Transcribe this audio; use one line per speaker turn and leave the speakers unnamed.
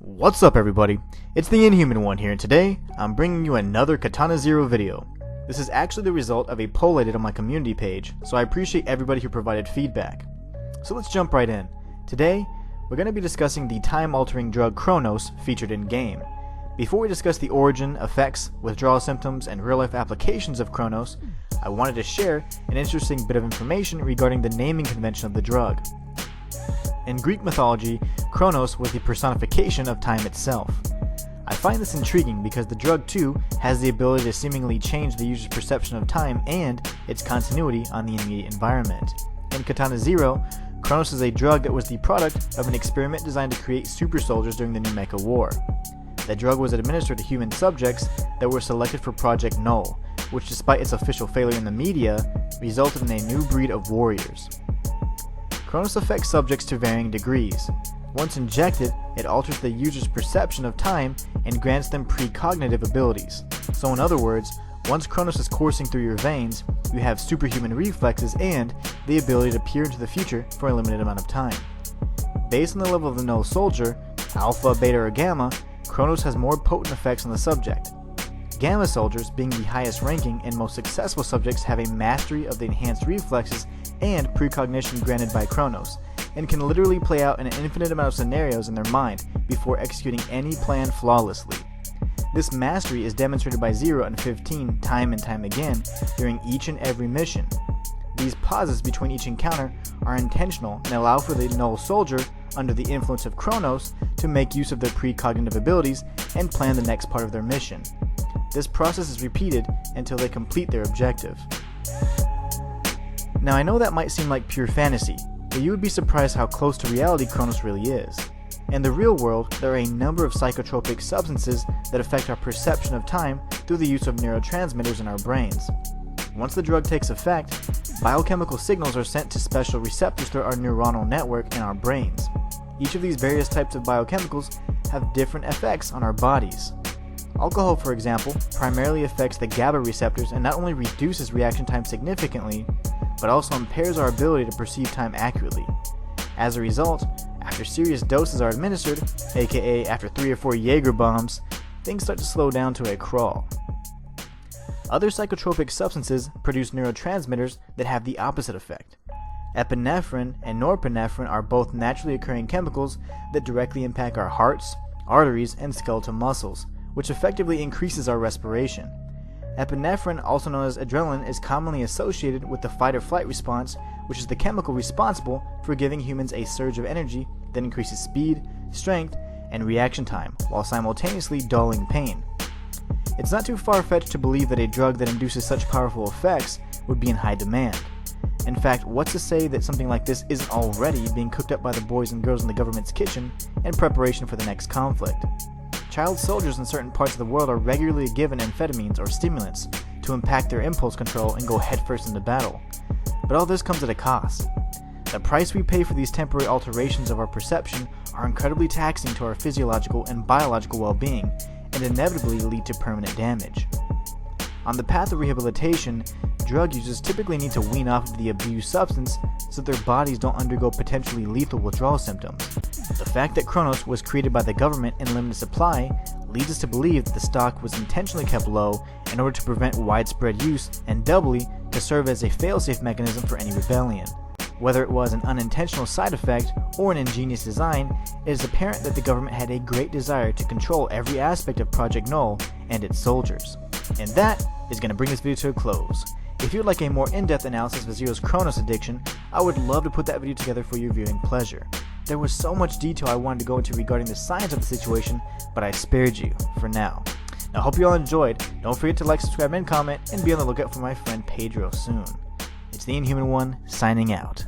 What's up everybody, it's the Inhuman one here, and today I'm bringing you another Katana Zero video. This is actually the result of a poll I did on my community page, so I appreciate everybody who provided feedback. So let's jump right in. Today, we're going to be discussing the time-altering drug Chronos featured in-game. Before we discuss the origin, effects, withdrawal symptoms, and real-life applications of Chronos, I wanted to share an interesting bit of information regarding the naming convention of the drug. In Greek mythology, Chronos was the personification of time itself. I find this intriguing because the drug too has the ability to seemingly change the user's perception of time and its continuity on the immediate environment. In Katana Zero, Chronos is a drug that was the product of an experiment designed to create super soldiers during the New Mecha War. The drug was administered to human subjects that were selected for Project Null, which despite its official failure in the media, resulted in a new breed of warriors. Chronos affects subjects to varying degrees. Once injected, it alters the user's perception of time and grants them precognitive abilities. So in other words, once Chronos is coursing through your veins, you have superhuman reflexes and the ability to peer into the future for a limited amount of time. Based on the level of the null soldier, alpha, beta, or gamma, Chronos has more potent effects on the subject. Gamma soldiers, being the highest ranking and most successful subjects, have a mastery of the enhanced reflexes and precognition granted by Chronos, and can literally play out an infinite amount of scenarios in their mind before executing any plan flawlessly. This mastery is demonstrated by 0 and 15 time and time again during each and every mission. These pauses between each encounter are intentional and allow for the null soldier, under the influence of Chronos, to make use of their precognitive abilities and plan the next part of their mission. This process is repeated until they complete their objective. Now I know that might seem like pure fantasy, but you would be surprised how close to reality Chronos really is. In the real world, there are a number of psychotropic substances that affect our perception of time through the use of neurotransmitters in our brains. Once the drug takes effect, biochemical signals are sent to special receptors through our neuronal network in our brains. Each of these various types of biochemicals have different effects on our bodies. Alcohol, for example, primarily affects the GABA receptors and not only reduces reaction time significantly, but also impairs our ability to perceive time accurately. As a result, after serious doses are administered, aka after 3 or 4 Jaeger bombs, things start to slow down to a crawl. Other psychotropic substances produce neurotransmitters that have the opposite effect. Epinephrine and norepinephrine are both naturally occurring chemicals that directly impact our hearts, arteries, and skeletal muscles, which effectively increases our respiration. Epinephrine, also known as adrenaline, is commonly associated with the fight-or-flight response, which is the chemical responsible for giving humans a surge of energy that increases speed, strength, and reaction time, while simultaneously dulling pain. It's not too far-fetched to believe that a drug that induces such powerful effects would be in high demand. In fact, what's to say that something like this isn't already being cooked up by the boys and girls in the government's kitchen in preparation for the next conflict? Child soldiers in certain parts of the world are regularly given amphetamines or stimulants to impact their impulse control and go headfirst into battle. But all this comes at a cost. The price we pay for these temporary alterations of our perception are incredibly taxing to our physiological and biological well-being and inevitably lead to permanent damage. On the path of rehabilitation, drug users typically need to wean off of the abused substance so that their bodies don't undergo potentially lethal withdrawal symptoms. The fact that Chronos was created by the government in limited supply leads us to believe that the stock was intentionally kept low in order to prevent widespread use and doubly to serve as a fail-safe mechanism for any rebellion. Whether it was an unintentional side effect or an ingenious design, it is apparent that the government had a great desire to control every aspect of Project Null and its soldiers. And that is going to bring this video to a close. If you would like a more in-depth analysis of Zero's Chronos addiction, I would love to put that video together for your viewing pleasure. There was so much detail I wanted to go into regarding the science of the situation, but I spared you for now. Now, I hope you all enjoyed. Don't forget to like, subscribe, and comment, and be on the lookout for my friend Pedro soon. It's the Inhuman One, signing out.